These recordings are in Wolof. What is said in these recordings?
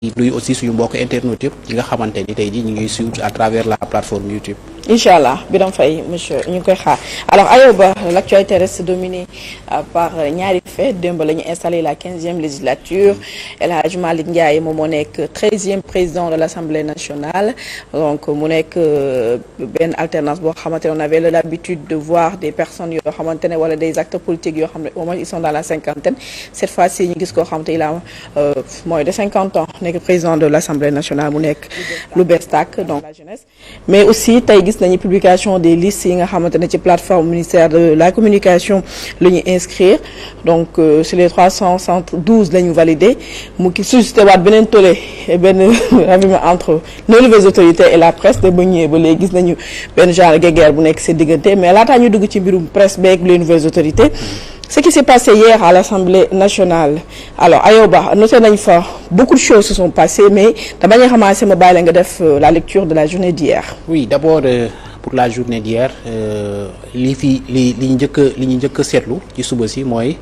nuyu aussi suñu mbokk internautes yëpp ñi nga xamante ni tey jii ñu ngi suivre à travers la plateforme YouTube. incha allah Birame Faye monsieur ñu ngi koy xaar alors Ayoba l'actualité reste dominée par ñaari faits démb la ñu installé la 15e législature El Hadj Malick Ndiaye moom moo nekk 13e président de l'Assemblée nationale donc mu nekk benn alternance boo xamante ne on avait l'habitude de voir des personnes yoo xamante ne wala des acteurs politiques yoo xam ne au moins ils sont dans la cinquantaine cette fois-ci ñu gis koo xamante il a moins de 50 ans nekk président de l'Assemblée nationale mu nekk lu bees tàkk donc la jeunesse mais aussi tey gis nañu publication des listes yi nga xamante ne ci plateforme ministère de la communication la ñu inscrire donc sur les 372 la ñu validé mu ki suscité waat beneen tollé benn raviment entre les nouvelles autorités et la presse de ba ñëwee ba léegi gis nañu benn genre guéguerre bu nekk seen diggante mais laataa ñu dugg ci mbirum presse beeg les nouvelles autorités ce qui s'est passé hier à l'Assemblée nationale alors Ayoba noté nañ fa beaucoup de choses se sont passées mais dama nga commencé ma bàyyi la nga def la lecture de la journée d'hier. Oui, d'abord pour la journée d'hier li ñu njëkk a seetlu ci suba si mooy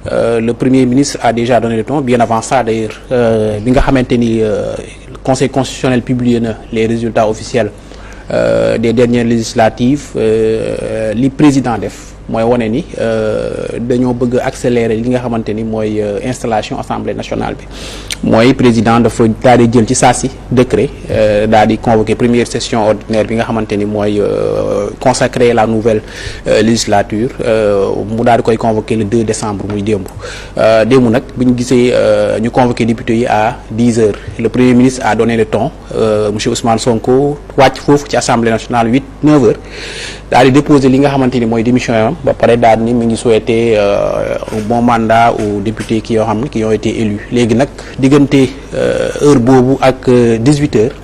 le Premier ministre a déjà donné le ton bien avant ça d'ailleurs bi nga xamante ni le Conseil constitutionnel publié na les résultats officiels des dernières législatives li président def mooy wane ni dañoo bëgg accélérer li nga xamante ni mooy installation assemblée nationale bi mooy président dafa daal di jël ci saa si décret daal di convoquer première session ordinaire bi nga xamante ni mooy consacrer la nouvelle législature mu daal di koy convoquer le 2 décembre muy démb nag bi ñu gisee ñu convoquer député yi à 10 heures le premier ministre a donné le ton monsieur Ousmane Sonko wàcc foofu ci assemblée nationale 9 heures daal di déposer li nga xamante ni mooy démission yam ba pare daal ni mi ngi souhaiter un bon mandat aux députés qui ont été élus léegi nag diggante heure boobu ak 18 heures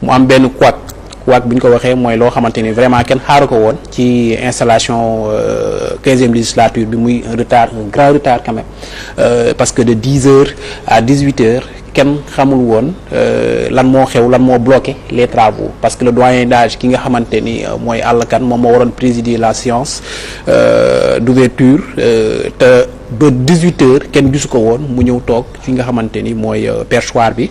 mu am benn couac bi ñu ko waxee mooy loo xamante ni vraiment kenn xaaru ko woon ci installation 15e législature bi muy un grand retard quand même parce que de 10 heures à 18 heures kenn xamul woon lan moo xew lan moo bloqué les travaux parce que le doyen d'âge ki nga xamante ni mooy àllkan moom moo waroon présider la séance d'ouverture te ba 18 heures kenn gisu ko woon mu ñëw toog fi nga xamante ni mooy perchoir bi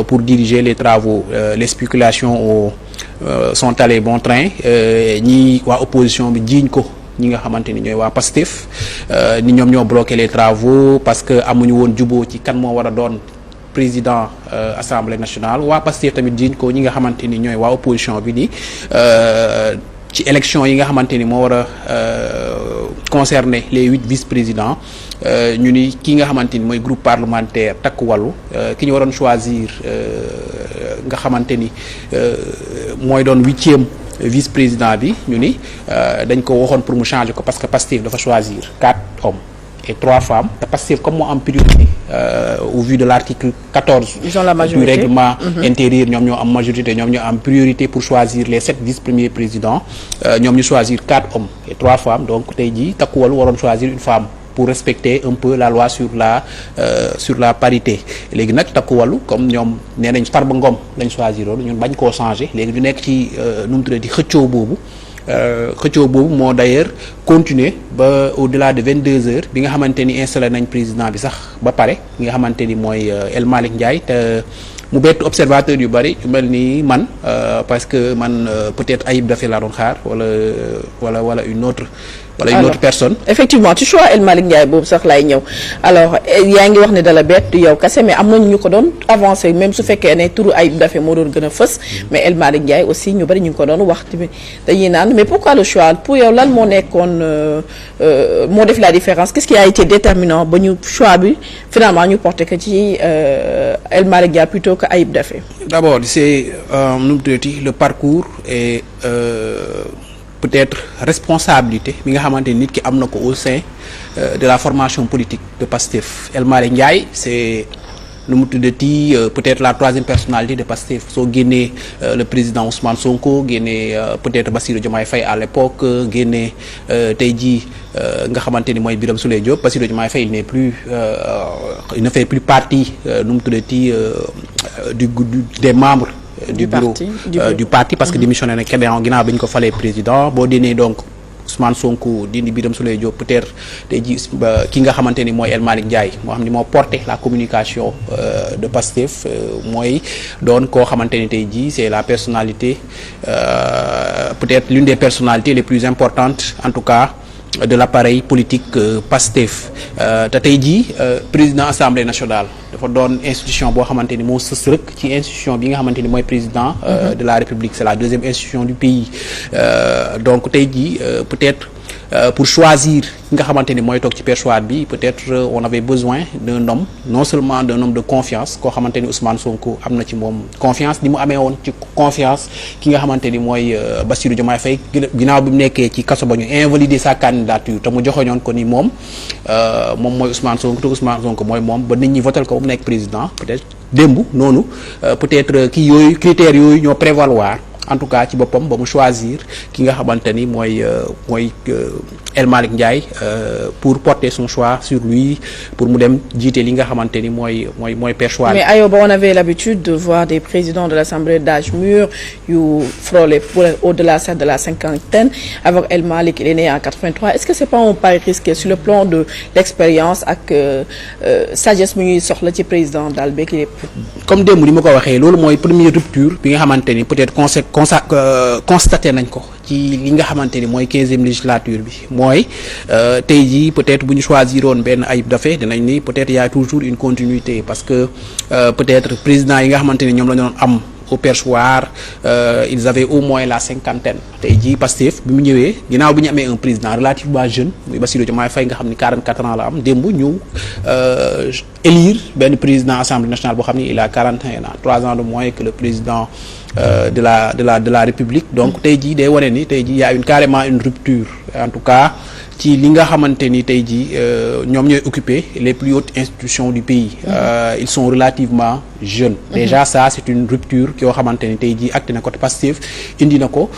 pour diriger les travaux les spéculations sont allées bon train ñi waa opposition bi jiiñ ko ñi nga xamante ni ñooy waa Pastef ni ñoom ñoo bloqué les travaux parce que amuñu woon juboo ci kan moo war a doon président assemblée nationale waa Pastef tamit jiiñ ko ñi nga xamante ni ñooy waa opposition bi ni ci élection yi nga xamante ni moo war a concerner les 8 vice-présidents ñu ni ki nga xamante ni mooy groupe parlementaire Takku Wallu ki ñu waroon choisir nga xamante ni mooy doon 8e vice-président bi ñu ni dañ ko waxoon pour mu changer ko parce que Pastef dafa choisir 4 hommes et 3 femmes te Pastef comme moo am priorité au vu de l'article 14 ils ont la majorité du règlement intérieur ñoom ñoo am majorité ñoom ñoo am priorité pour choisir les 7 vice-premiers présidents ñoom ñu choisir 4 hommes et 3 femmes donc tey jii Takku Wallu waroon choisir une femme pour respecter un peu la loi sur la parité léegi nag Takku Wallu comme ñoom nee nañ Farba Ngom lañ choisir loolu ñun bañ koo changer léegi ñu nekk ci nu mu tuddati xëccoo boobu moo d'ailleurs continuer ba au-delà de 22 heures bi nga xamante ni installé nañ président bi sax ba pare bi nga xamante ni mooy El Malick Ndiaye te mu bett observateur yu bari yu mel ni man parce que man peut-être Ayib Daffé laa doon xaar wala une autre personne. Effectivement ci choix El Malick Ndiaye boobu sax lay ñëw alors yaa ngi wax ne dala bett yow kese mais am nañu ñu ko doon avancé même su fekkee ne turu Ayib Daffé moo doon gën a fës mais El Malick Ndiaye aussi ñu bari ñu ngi ko doon wax tamit dañuy naan mais pourquoi le choix pour yow lan moo nekkoon moo def la différence qu'est-ce qui a été déterminant ba ñu choix bi finalement ñu porté que ci El Malick Ndiaye plutôt que Ayib Daffé. D'abord c'est nu mu tuddati le parcours et peut-être responsabilité mi nga xamante ni nit ki am na ko au sein de la formation politique de Pastef El Malick Ndiaye c'est nu mu tuddati peut-être la 3e personnalité de Pastef soo génnee le président Ousmane Sonko génnee peut-être Bassirou Diomaye Faye à l'époque génnee tey jii nga xamante ni mooy Birame Souleye Diop Bassirou Diomaye Faye il ne fait plus partie nu mu tuddati des membres du bureau du parti parce que démissionné na ginnaaw bi ñu ko falee président boo dénee donc Ousmane Sonko dindi Birame Souleye Diop peut-être tey jii ki nga xamante ni mooy El Malick Ndiaye moo xam ni moo porté la communication de Pastef mooy doon koo xamante ni tey jii c'est la personnalité peut-être l'une des personnalités les plus importantes en tout cas de l'appareil politique Pastef te tey jii président assemblée nationale dafa doon institution boo xamante ni moo sës rek ci institution bi nga xamante ni mooy président de la République c'est la deuxième institution du pays donc tey jii peut-être pour choisir ki nga xamante ni mooy toog ci perchoir bi peut-être on avait besoin d'un homme non seulement d'un homme de confiance koo xamante ni Ousmane Sonko am na ci moom confiance ni mu amee woon ci confiance ki nga xamante ni mooy Bassirou Diomaye Faye ginnaaw bi mu nekkee ci kaso ba ñu invalider sa candidature te mu joxoñoon ko ni moom mooy Ousmane Sonko te Ousmane Sonko mooy moom ba nit ñi votel ko ba mu nekk président peut-être démb noonu peut-être kii yooyu critères yooyu ñoo prévaloir en tout cas ci boppam ba mu choisir ki nga xamante ni mooy El Malick Ndiaye pour porter son choix sur lui pour mu dem jiite li nga xamante ni mooy perchoir. Mais Ayoba, on avait l'habitude de voir des présidents de l'Assemblée d'âge mûr yu frôler pour au-delà de la cinquantaine. Avec El Malick, il est né en 83. Est-ce que c'est pas un pari risqué sur le plan de l'expérience ak sagesse mu ñuy soxla ci président daal beeg lépp. Comme démb li ma ko waxee loolu mooy première rupture bi nga xamante ni peut-être constaté nañ ko ci li nga xamante ni mooy 15e législature bi mooy tey jii peut-être bu ñu choisiroon benn Ayib Daffé dinañ ni peut-être y a toujours une continuité parce que peut-être président yi nga xamante ni ñoom la ñu doon am au perchoir ils avaient au moins la cinquantaine tey jii Pastef bi mu ñëwee ginnaaw bi ñu amee un président relativement jeune muy Bassirou Diomaye Faye nga xam ni 44 ans la am démb ñu élire benn président assemblée nationale boo xam ni il a 41 ans 3 ans de moins que le président de la République donc tey jii day wane ni tey jii y a carrément une rupture en tout cas ci li nga xamante ni tey jii ñoom ñooy occuper les plus hautes institutions du pays ils sont relativement jeunes déjà ça c'est une rupture yoo xamante ni tey jii acte na côté Pastef indi na ko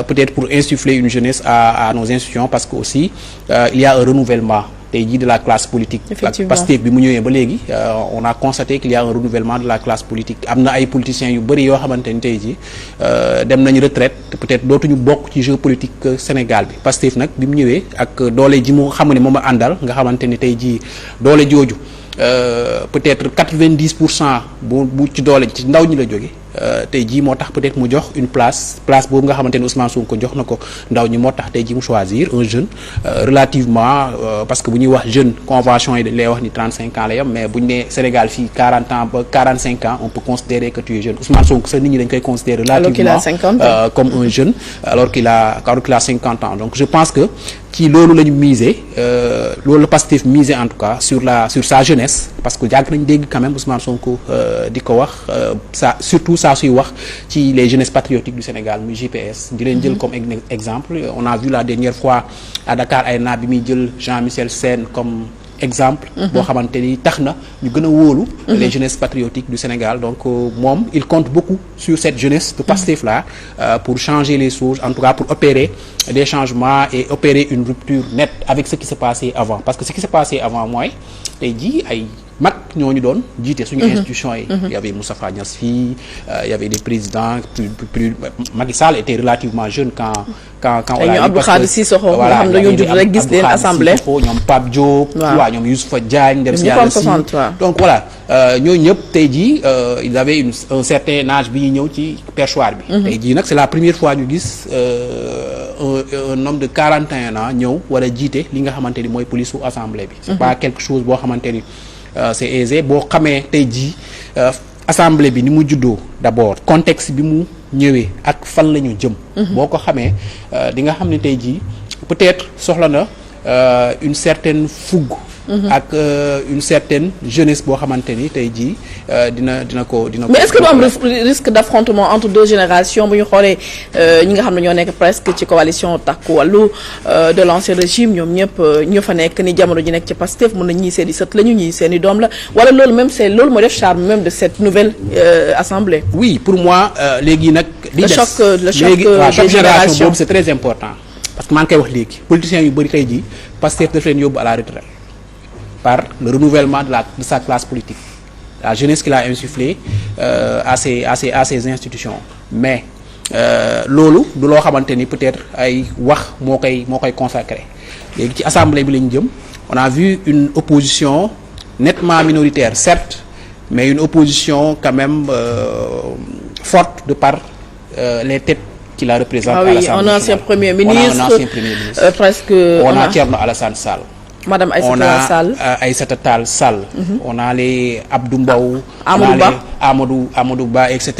peut-être pour insuffler une jeunesse à nos institutions parce que aussi il y a un renouvellement tey jii de la classe politique. Pastef bi mu ñëwee ba léegi on a constaté qu'il y a un renouvellement de la classe politique am na ay politiciens yu bëri yoo xamante ni tey jii dem nañu retraite peut-être dootuñu bokk ci jeu politique Sénégal bi Pastef nag bi mu ñëwee ak doole ji mu xam ne moom a àndal nga xamante ni tey jii doole jooju peut-être 90% bu ci doole ci ndaw ñi la jóge tey jii moo tax peut-être mu jox une place boobu nga xamante ni Ousmane Sonko jox na ko ndaw ñi moo tax tey jii mu choisir un jeune relativement parce que bu ñuy wax jeune convention yi dañ lay wax ni 35 ans la yam mais bu ñu nee Sénégal fii 40 ans ba 45 ans on peut considérer que tu es jeune Ousmane Sonko sax nit ñi dañ koy considérer relativement comme un jeune alors qu'il a 50 ans donc je pense que ci loolu la ñu miser loolu la Pastef miser en tout cas sur sa jeunesse parce que yàgg nañ dégg quand même Ousmane Sonko di ko wax surtout saa suy wax ci les jeunesses patriotiques du Sénégal muy GPS di leen jël comme exemple on a vu la dernière fois à Dakar Arena bi muy jël Jean-Michel Sène comme exemple boo xamante ni tax na ñu gën a wóolu les jeunesses patriotiques du Sénégal donc moom il compte beaucoup sur cette jeunesse de Pastef là pour changer les choses en tout cas pour opérer des changements et opérer une rupture nette avec ce qui s'est passé avant parce que ce qui s'est passé avant mooy tey jii ay mag ñooñu doon jiite suñu institution yi il y avait Moustapha Niasse fii il y avait des présidents plus Macky Sall était relativement jeune quand on l'a Abdou Khadre Sissoko nga xam dañoo judd rek gis leen assemblée ñoom Pape Diop waaw ñoom Youssoufa Diagne dem si yàlla si donc voilà ñooñu ñëpp tey jii ils avaient un certain âge bi ñuy ñëw ci perchoir bi tey jii nag c'est la première fois ñu gis un homme de 41 ans ñëw war a jiite li nga xamante ni mooy police su assemblée bi c'est pas quelque chose boo xamante ni c'est aisé boo xamee tey jii assemblée bi ni mu juddoo d'abord contexte bi mu ñëwee ak fan la ñu jëm boo ko xamee di nga xam ne tey jii peut-être soxla na une certaine fougue ak une certaine jeunesse boo xamante ni tey jii dina ko mais est-ce que du am risque d'affrontement entre deux générations bu ñu xoolee ñi nga xam ne ñoo nekk presque ci coalition Takku Wallu de l'ancien régime ñoom ñëpp ñoo fa nekk ni jamono ji nekk ci Pastef mën na ñii seen i sët lañu ñii seen i doom la wala loolu même c'est loolu mooy def charme même de cette nouvelle assemblée. Oui pour moi léegi nag. le choc des générations boobu c'est très important parce que maa ngi koy wax léegi politiciens yu bëri tey jii Pastef daf leen yóbbu à la retraite par le renouvellement de sa classe politique la jeunesse qu'il a insufflé à ces institutions mais loolu du loo xamante ni peut-être ay wax moo koy consacré léegi ci assemblée bi lañu jëm on a vu une opposition nettement minoritaire certes mais une opposition quand même forte de par les têtes qui la représentent à l'Assemblée nationale. Un ancien Premier ministre. Presque. On a Thierno Alassane Sall. Madame Aïssata Sall. Aïssata Tall Sall. On a les Abdou Mbow. Amadou Ba. Amadou Ba, etc.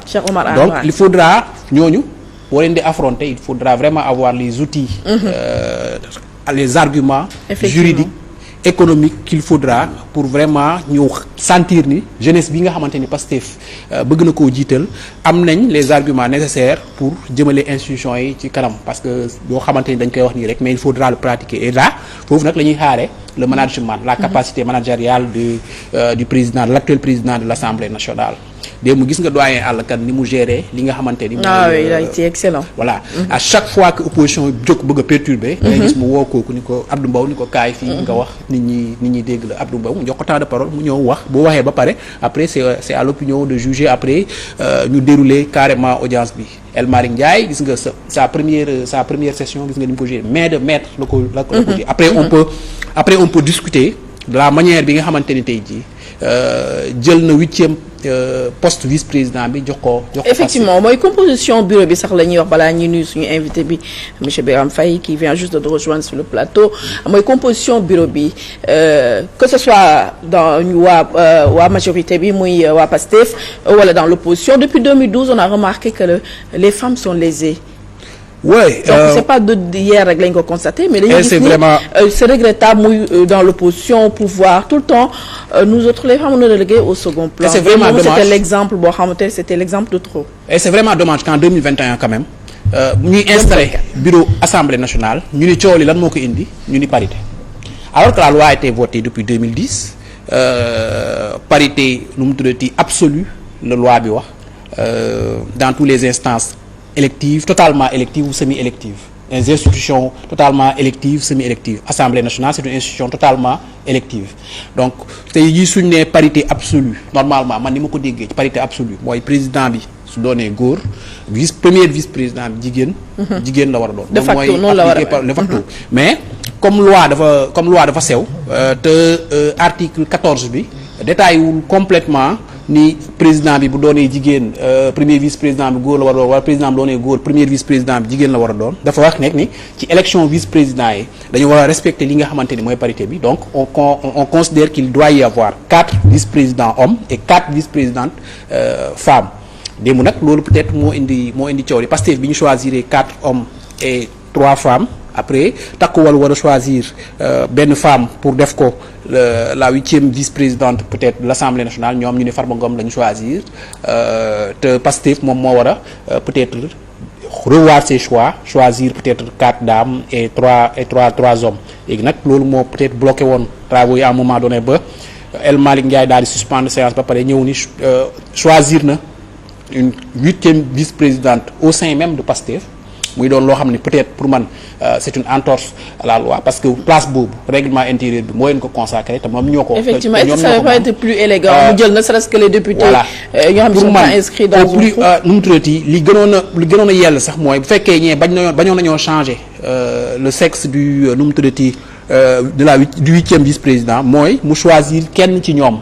Cheikh Omar Donc il faudra ñooñu boo leen di affronter il faudra vraiment avoir les outils. Les arguments juridiques économiques qu'il faudra pour vraiment ñu sentir ni jeunesse bi nga xamante ni Pastef bëgg na koo jiital am nañ les arguments nécessaires pour jëmale institutions yi ci kanam parce que boo xamante ni dañ koy wax nii rek mais il faudra le pratiquer et là foofu nag la ñuy xaare le management la capacité managériale du président de l'actuel président de l'Assemblée nationale démb gis nga doyen Alla Kane ni mu gérer li nga xamante ni. Oui, il a été excellent. Voilà à chaque fois que opposition jóg bëgg a perturber. da ngay gis mu woo kooku ni ko Abdou Mbow ni ko kaay fii nga wax nit ñi dégg la Abdou Mbow mu jox ko temps de parole mu ñëw wax boo waxee ba pare après c'est à l'opinion de juger après ñu dérouler carrément audience bi. El Malick Ndiaye gis nga sa première session gis nga ni mu ko gérer main de maître la ko après on peut discuter de la manière bi nga xamante ni tey jii jël na 8e poste vice-président bi jox ko effectivement mooy composition bureau bi sax la ñuy wax balaa ñuy nuyu suñu invité bi monsieur Birame Faye qui vient juste de rejoindre sur le plateau mooy composition bureau bi que ce soit dans waa majorité bi muy waa Pastef wala dans l'opposition depuis 2012 on a remarqué que les femmes sont lésées. Ouais, donc c'est pas d'hier rek lañ ko constaté mais dañuy gis ni c'est regrettable muy dans l'opposition au pouvoir tout le temps nous autres les femmes on est reléguées au second plan. Et c'est vraiment dommage c'était l'exemple boo xamante c'était l'exemple de trop. Et c'est vraiment dommage qu'en 2021 quand même ñuy installé bureau Assemblée nationale ñu ni coow li lan moo ko indi ñu ni parité alors que la loi a été votée depuis 2010 parité nu mu tuddati absolue la loi bi wax dans tous les instances électives totalement électives ou semi-électives les institutions totalement électives semi-électives Assemblée nationale c'est une institution totalement élective donc tey jii suñu nee parité absolue normalement man ni ma ko déggee ci parité absolue mooy président bi su doonee góor premier vice-président bi jigéen la war a doon. de facto noonu la war a de facto mais comme loi dafa sew te article 14 bi détaillé wul complètement ni président bi bu doonee jigéen premier vice-président bi góor la war a doon wala président bi doonee góor premier vice-président bi jigéen la war a doon dafa wax nekk ni ci élection vice-président yi dañu war a respecter li nga xamante ni mooy parité bi donc on considère qu'il doit y avoir 4 vice-présidents hommes et 4 vice-présidentes femmes démb nag loolu peut-être moo indi coow li Pastef bi ñu choisir 4 hommes et 3 femmes après takkuwal war a choisir benn femme pour def ko la 8e vice-présidente peut-être de l'Assemblée nationale ñoom ñu ne Farba Ngom lañu choisir te Pastef moom moo war a peut-être revoir ses choix choisir peut-être 4 dames et 3 hommes léegi nag loolu moo peut-être bloqué woon travaux yi à un moment donné ba El Malick Ndiaye daal di suspendre séance ba pare ñëw ni choisir na une 8e vice-présidente au sein même de Pastef muy doon loo xam ne peut-être pour man c'est une entorse à la loi parce que place boobu règlement intérieur bi moo leen ko consacré te moom ñoo ko. effectivement est-ce que ça va pas être plus élégant mu jël ne serait-ce que les députés. voilà ñoo xam ne sont pas inscrits dans un plus nu mu tuddati li gënoon a yell sax mooy bu fekkee ñee bañoon nañoo changer le sexe du nu mu tuddati du 8e vice-président mooy mu choisir kenn ci ñoom.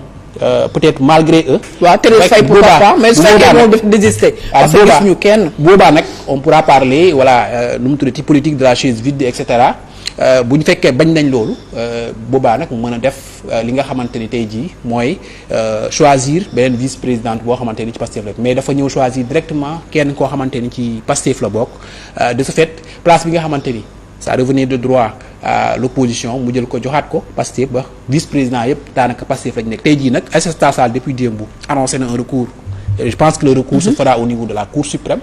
Peut-être malgré eux. waaw Thérèse Faye pourquoi pas mais su fekkee moom daf désister. parce que gis ñu kenn. boobaa nag on pourra parler voilà nu mu tuddati politique de la chaise vide et cetera bu ñu fekkee bañ nañ loolu boobaa nag mu mën a def li nga xamante ni tey jii mooy choisir beneen vice-présidente boo xamante ni ci Pastef la mais dafa ñëw choisir directement kenn koo xamante ni ci Pastef la bokk de ce fait place bi nga xamante ni. ça revenait de droit à l'opposition mu jël ko joxaat ko Pastef ba vice-président yëpp daanaka Pastef lañu nekk tey jii nag Aïssata Tall depuis démb annoncé na un recours je pense que le recours se fera au niveau de la Cour suprême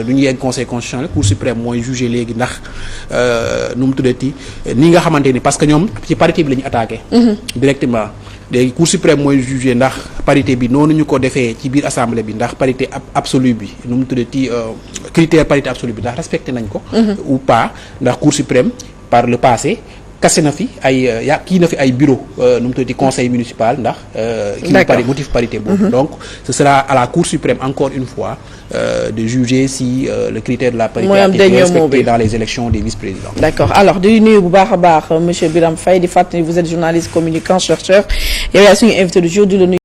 du ñu yegg conseil constitutionnel Cour suprême mooy juger léegi ndax nu mu tuddati ni nga xamante ni parce que ñoom ci parité bi la ñu attaqué directement léegi Cour suprême mooy juger ndax parité bi noonu ñu ko defee ci biir assemblée bi ndax parité absolue bi nu mu tuddati critère parité absolue bi ndax respecté nañ ko ou pas ndax Cour suprême par le passé kase na fi ay kii na fi ay bureau nu mu tuddati conseil municipal ndax kii motif parité boobu donc ce sera à la Cour suprême encore une fois de juger si le critère de la parité a été respecté dans les élections des vice-présidents. D'accord. Alors di nuyu bu baax a baax monsieur Birame Faye di fàttali vous êtes journaliste communicant chercheur yow yaa suñu invité du jour di la nuyu